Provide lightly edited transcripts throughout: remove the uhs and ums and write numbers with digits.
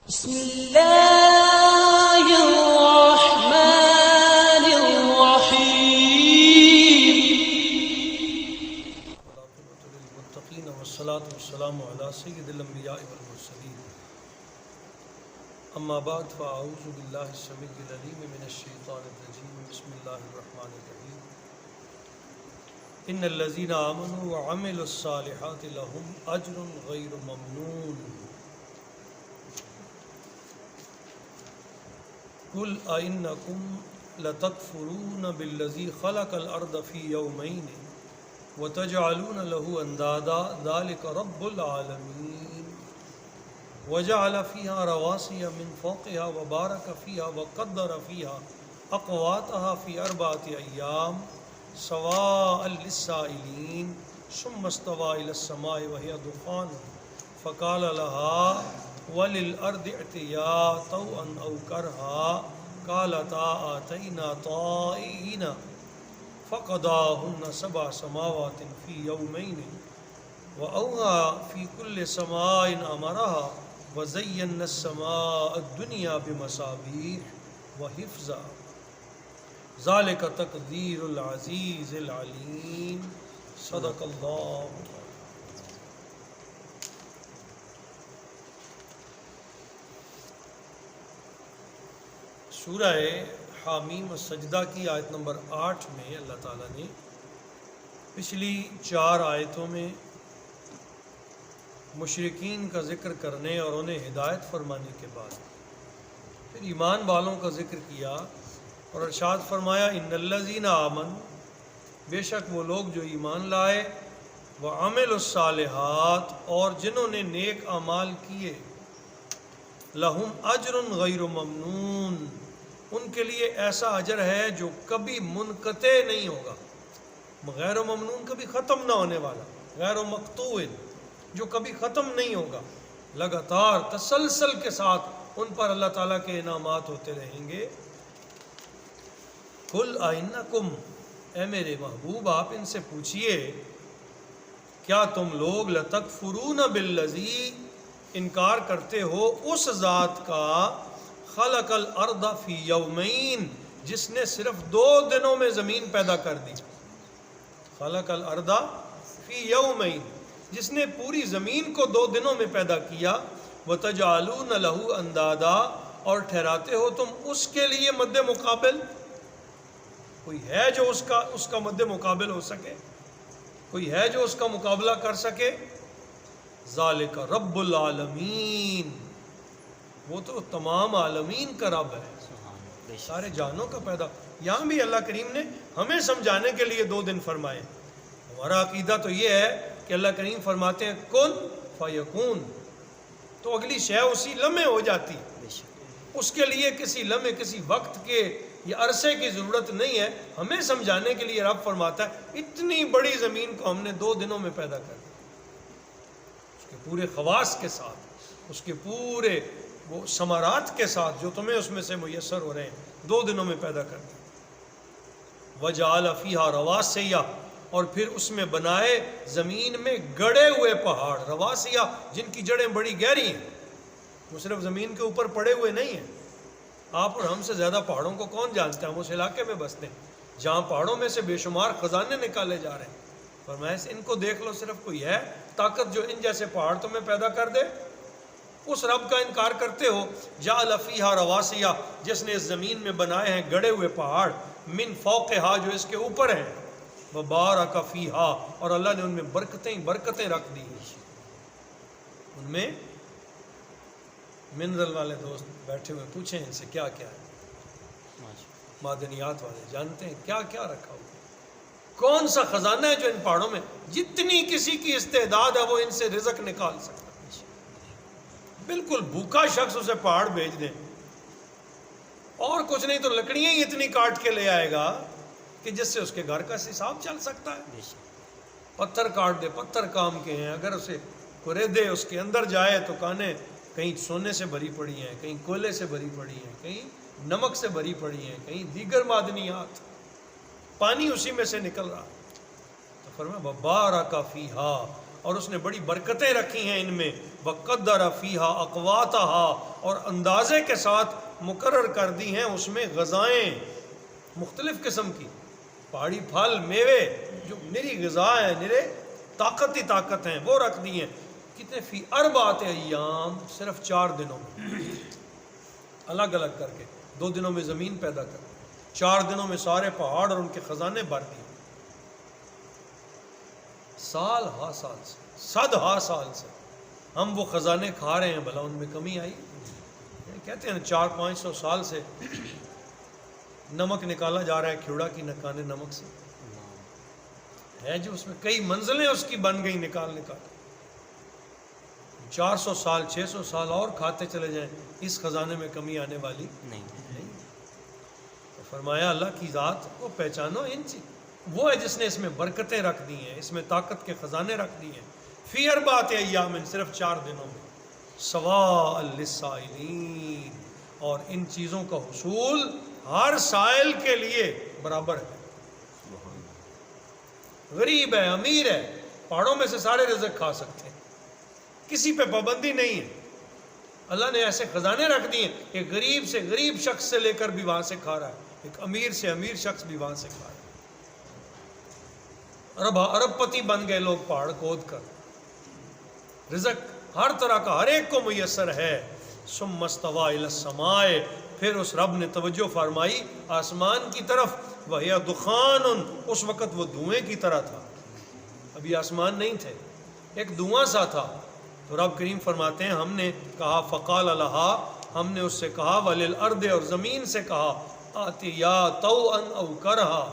بسم اللہ الرحمن الرحیم للمتقین والصلاة والسلام علی سید الانبیاء والمرسلین اما بعد فاعوذ باللہ السمیع العلیم من الشیطان الرجیم بسم اللہ الرحمن الرحیم ان الذین آمنوا وعملوا الصالحات لهم اجر غیر ممنون قل أئنكم لتكفرون بالذي خلق الأرض في يومين وتجعلون له أندادا ذلك رب العالمين وجعل فيها رواسي من فوقها وبارك فيها وقدر فيها أقواتها في 4 أيام سواء للسائلين ثم استوى إلى السماء وهي دخان فقال لها وَلِلْأَرْضِ اعْتِيَا طَوْعًا أَوْ كَرْهًا قَالَتَا آتَيْنَا طَائِعِينَ فَقَضَاهُنَّ 7 سَمَاوَاتٍ فِي يَوْمَيْنِ وَأَوْحَىٰ فِي كُلِّ سَمَاءٍ أَمْرَهَا وَزَيَّنَّا السَّمَاءَ الدُّنْيَا بِمَصَابِيحَ وَحِفْظًا ذَلِكَ تَقْدِيرُ الْعَزِيزِ الْعَلِيمِ صدق اللہ. سورہ حامیم السجدہ کی آیت نمبر 8 میں اللہ تعالیٰ نے پچھلی 4 آیتوں میں مشرکین کا ذکر کرنے اور انہیں ہدایت فرمانے کے بعد پھر ایمان والوں کا ذکر کیا اور ارشاد فرمایا ان الذین آمنوا، بے شک وہ لوگ جو ایمان لائے، وعملوا الصالحات، اور جنہوں نے نیک اعمال کیے، لہم اجر غیر ممنون، ان کے لیے ایسا اجر ہے جو کبھی منقطع نہیں ہوگا. غیر ممنون کبھی ختم نہ ہونے والا، غیر مقطوع جو کبھی ختم نہیں ہوگا، لگاتار تسلسل کے ساتھ ان پر اللہ تعالیٰ کے انعامات ہوتے رہیں گے. قل ائنکم، اے میرے محبوب آپ ان سے پوچھئے کیا تم لوگ لتکفرون بالذی، انکار کرتے ہو اس ذات کا، خلق الارض فی یومین، جس نے صرف 2 دنوں میں زمین پیدا کر دی. خلق الارض فی یومین، جس نے پوری زمین کو 2 دنوں میں پیدا کیا. وتجعلون له اندادا، اور ٹھہراتے ہو تم اس کے لیے مد مقابل. کوئی ہے جو اس کا مد مقابل ہو سکے؟ کوئی ہے جو اس کا مقابلہ کر سکے؟ ذالک رب العالمین، وہ تو تمام عالمین کا رب ہے، سارے جانوں کا پیدا. یہاں بھی اللہ کریم نے ہمیں سمجھانے کے لیے 2 دن فرمائے. ہمارا عقیدہ تو یہ ہے کہ اللہ کریم فرماتے ہیں کن فیکون، تو اگلی شے اسی لمحے ہو جاتی. اس کے لیے کسی لمحے، کسی وقت کے یا عرصے کی ضرورت نہیں ہے. ہمیں سمجھانے کے لیے رب فرماتا ہے اتنی بڑی زمین کو ہم نے 2 دنوں میں پیدا کر دیا، اس کے پورے خواص کے ساتھ، اس کے پورے وہ ثمرات کے ساتھ جو تمہیں اس میں سے میسر ہو رہے ہیں، 2 دنوں میں پیدا کر دیا. وجعل فیہا رواسیہ، اور پھر اس میں بنائے زمین میں گڑے ہوئے پہاڑ. رواسیہ جن کی جڑیں بڑی گہری ہیں، وہ صرف زمین کے اوپر پڑے ہوئے نہیں ہیں. آپ اور ہم سے زیادہ پہاڑوں کو کون جانتے ہیں؟ ہم اس علاقے میں بستے ہیں جہاں پہاڑوں میں سے بے شمار خزانے نکالے جا رہے ہیں. فرمایا ان کو دیکھ لو، صرف کوئی ہے طاقت جو ان جیسے پہاڑ تمہیں پیدا کر دے؟ اس رب کا انکار کرتے ہو. جعل فیہا رواسیہ، جس نے اس زمین میں بنائے ہیں گڑے ہوئے پہاڑ، من فوقہا، جو اس کے اوپر ہیں، وبارک فیہا، اور اللہ نے ان میں برکتیں رکھ دی. ان میں منرل والے دوست بیٹھے ہوئے، پوچھیں ان سے کیا کیا ہے. معدنیات والے جانتے ہیں کیا کیا رکھا ہوا، کون سا خزانہ ہے جو ان پہاڑوں میں، جتنی کسی کی استعداد ہے وہ ان سے رزق نکال سکتا. بالکل بھوکا شخص اسے پہاڑ بھیج دیں اور کچھ نہیں تو لکڑیاں ہی اتنی کاٹ کے لے آئے گا کہ جس سے اس کے گھر کا حساب چل سکتا ہے. پتھر کاٹ دے، پتھر کام کے ہیں، اگر اسے کوریدے اس کے اندر جائے تو کانیں کہیں سونے سے بھری پڑی ہیں، کہیں کوئلے سے بھری پڑی ہیں، کہیں نمک سے بھری پڑی ہیں، کہیں دیگر معدنیات، پانی اسی میں سے نکل رہا. تو فرمایا وبارک فیہا، اور اس نے بڑی برکتیں رکھی ہیں ان میں. وقدر فیہا اقواتہا، اور اندازے کے ساتھ مقرر کر دی ہیں اس میں غذائیں مختلف قسم کی، پہاڑی پھل میوے جو نری غذا ہے، نرے طاقت ہی طاقت ہیں، وہ رکھ دی ہیں۔ کتنے؟ فی اربعۃ ایام، صرف 4 دنوں میں، الگ الگ کر کے۔ 2 دنوں میں زمین پیدا کر دی، 4 دنوں میں سارے پہاڑ اور ان کے خزانے بھر دیے۔ سال ہا سال سے، صد ہا سال سے ہم وہ خزانے کھا رہے ہیں، بھلا ان میں کمی آئی؟ کہتے ہیں 400-500 سال سے نمک نکالا جا رہا ہے کھیوڑا کی نکانے نمک سے، ہے جو اس میں کئی منزلیں اس کی بن گئی نکال 400 سال 600 سال اور کھاتے چلے جائیں، اس خزانے میں کمی آنے والی نہیں۔ تو فرمایا اللہ کی ذات کو پہچانو، ان وہ ہے جس نے اس میں برکتیں رکھ دی ہیں، اس میں طاقت کے خزانے رکھ دی ہیں۔ فی اربعۃ ایام، صرف 4 دنوں میں، سواء للسائلین، اور ان چیزوں کا حصول ہر سائل کے لیے برابر ہے۔ غریب ہے، امیر ہے، پہاڑوں میں سے سارے رزق کھا سکتے ہیں، کسی پہ پابندی نہیں ہے۔ اللہ نے ایسے خزانے رکھ دیے کہ غریب سے غریب شخص سے لے کر بھی وہاں سے کھا رہا ہے، ایک امیر سے امیر شخص بھی وہاں سے کھا رہا ہے۔ ارب پتی بن گئے لوگ پہاڑ کھود کر، رزق ہر طرح کا ہر ایک کو میسر ہے۔ ثم استوى الى السماء، پھر اس رب نے توجہ فرمائی آسمان کی طرف، وهي دخان، اس وقت وہ دھوئیں کی طرح تھا، ابھی آسمان نہیں تھے، ایک دھواں سا تھا۔ تو رب کریم فرماتے ہیں ہم نے کہا فقال لها، ہم نے اس سے کہا وللارض، اور زمین سے کہا آتیا طوعا او کرہا،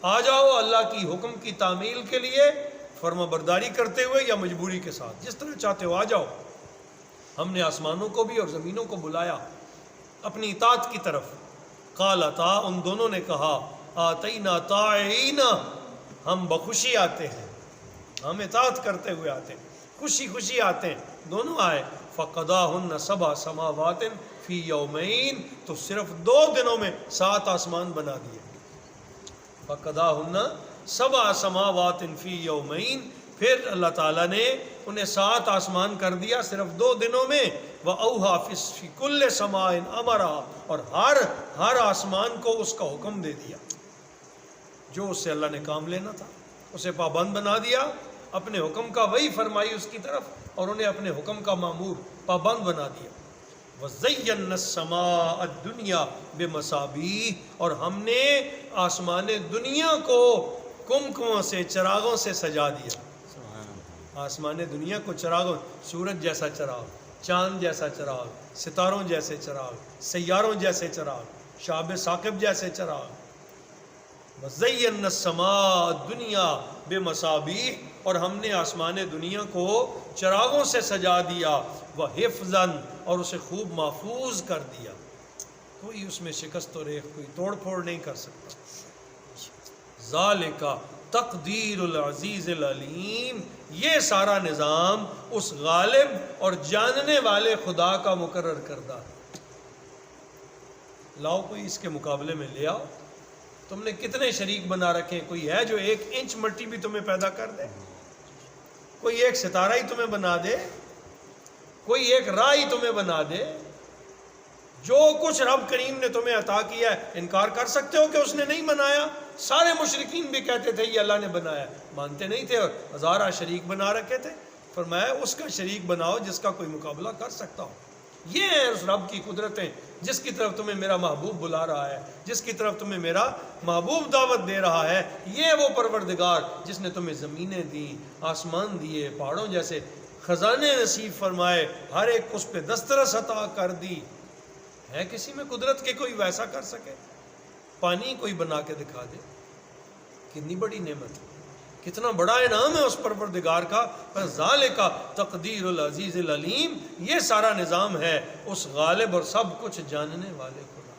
آ جاؤ اللہ کی حکم کی تعمیل کے لیے، فرما برداری کرتے ہوئے یا مجبوری کے ساتھ، جس طرح چاہتے ہو آ جاؤ۔ ہم نے آسمانوں کو بھی اور زمینوں کو بلایا اپنی اطاعت کی طرف۔ قالتا، ان دونوں نے کہا آتینا طائعین، ہم بخوشی آتے ہیں، ہم اطاعت کرتے ہوئے آتے ہیں، خوشی خوشی آتے ہیں، دونوں آئے۔ فقضاہن 7 سماوات فی یومین، تو صرف 2 دنوں میں 7 آسمان بنا دیے۔ فقضاہن 7 سماوات فی یومین، پھر اللہ تعالیٰ نے انہیں 7 آسمان کر دیا صرف 2 دنوں میں۔ وَأَوْحَىٰ فِي كُلِّ سَمَاءٍ أَمْرَهَا، اور ہر آسمان کو اس کا حکم دے دیا، جو اس سے اللہ نے کام لینا تھا اسے پابند بنا دیا، اپنے حکم کا وہی فرمائی اس کی طرف، اور انہیں اپنے حکم کا مامور پابند بنا دیا۔ وَزَيَّنَّا السَّمَاءَ الدُّنْيَا بِمَصَابِيحَ، اور ہم نے آسمان دنیا کو کمکموں سے، چراغوں سے سجا دیا۔ آسمان دنیا کو چراغوں، سورج جیسا چراغ، چاند جیسا چراغ، ستاروں جیسے چراغ، سیاروں جیسے چراغ، شہاب ثاقب جیسے چراغ۔ وَزَيَّنَّا السَّمَاءَ الدُّنْيَا بِمَصَابِيحَ، اور ہم نے آسمان دنیا کو چراغوں سے سجا دیا۔ وَحِفْظًا، اور اسے خوب محفوظ کر دیا، کوئی اس میں شکست و ریخ، کوئی توڑ پھوڑ نہیں کر سکتا۔ ذالک تقدیر العزیز العلیم، یہ سارا نظام اس غالب اور جاننے والے خدا کا مقرر کردہ ہے۔ لاؤ کوئی اس کے مقابلے میں لے آؤ، تم نے کتنے شریک بنا رکھے ہیں؟ کوئی ہے جو 1 انچ مٹی بھی تمہیں پیدا کر دے؟ کوئی 1 ستارہ ہی تمہیں بنا دے؟ کوئی 1 راہ ہی تمہیں بنا دے؟ جو کچھ رب کریم نے تمہیں عطا کیا ہے، انکار کر سکتے ہو کہ اس نے نہیں بنایا؟ سارے مشرکین بھی کہتے تھے یہ اللہ نے بنایا، مانتے نہیں تھے اور ہزارہ شریک بنا رکھے تھے۔ فرمایا اس کا شریک بناؤ جس کا کوئی مقابلہ کر سکتا ہو۔ یہ ہے اس رب کی قدرتیں جس کی طرف تمہیں میرا محبوب بلا رہا ہے، جس کی طرف تمہیں میرا محبوب دعوت دے رہا ہے۔ یہ وہ پروردگار جس نے تمہیں زمینیں دیں، آسمان دیے، پہاڑوں جیسے خزانے نصیب فرمائے، ہر ایک اس پہ دسترس عطا کر دی۔ ہے کسی میں قدرت کے کوئی ویسا کر سکے؟ پانی کوئی بنا کے دکھا دے، کتنی بڑی نعمت، کتنا بڑا انعام ہے اس پروردگار کا۔ ذالک تقدیر العزیز العلیم، یہ سارا نظام ہے اس غالب اور سب کچھ جاننے والے خدا۔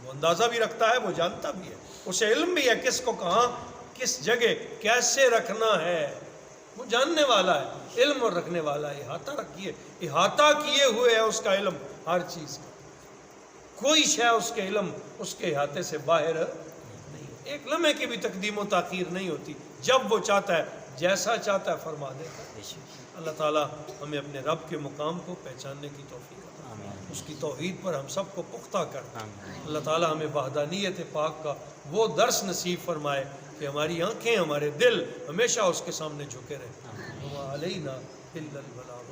وہ اندازہ بھی رکھتا ہے، وہ جانتا بھی ہے، اسے علم بھی ہے کس کو کہاں کس جگہ کیسے رکھنا ہے، وہ جاننے والا ہے، علم اور رکھنے والا ہے، احاطہ کیے ہوئے ہے اس کا علم ہر چیز کا، کوئی شے اس کے علم اس کے احاطے سے باہر نہیں، ایک لمحے کی بھی تقدیم و تاخیر نہیں ہوتی، جب وہ چاہتا ہے جیسا چاہتا ہے فرما دیتا ہے۔ اللہ تعالیٰ ہمیں اپنے رب کے مقام کو پہچاننے کی توفیق عطا فرمائے، اس کی توحید پر ہم سب کو پختہ کر، اللہ تعالیٰ ہمیں وحدانیت پاک کا وہ درس نصیب فرمائے کہ ہماری آنکھیں ہمارے دل ہمیشہ اس کے سامنے جھکے رہے۔ وَمَا عَلَيْنَا إِلَّا الْبَلَاغُ